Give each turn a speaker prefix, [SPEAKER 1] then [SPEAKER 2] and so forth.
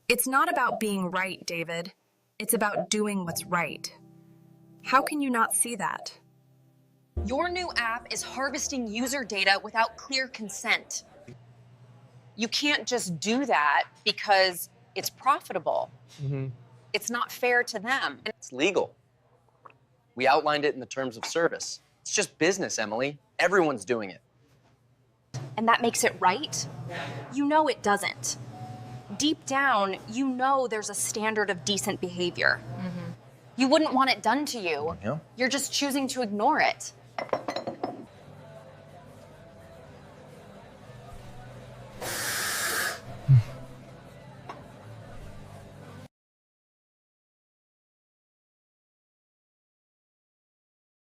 [SPEAKER 1] It's not about being right, David. It's about doing what's right. How can you not see that?
[SPEAKER 2] Your new app is harvesting user data without clear consent. You can't just do that because it's profitable. It's not fair to them.
[SPEAKER 3] It's legal. We outlined it in the terms of service. It's just business, Emily. Everyone's doing it.
[SPEAKER 2] And that makes it right? You know it doesn't. Deep down, you know there's a standard of decent behavior. You wouldn't want it done to you.
[SPEAKER 3] Yeah.
[SPEAKER 2] You're just choosing to ignore it.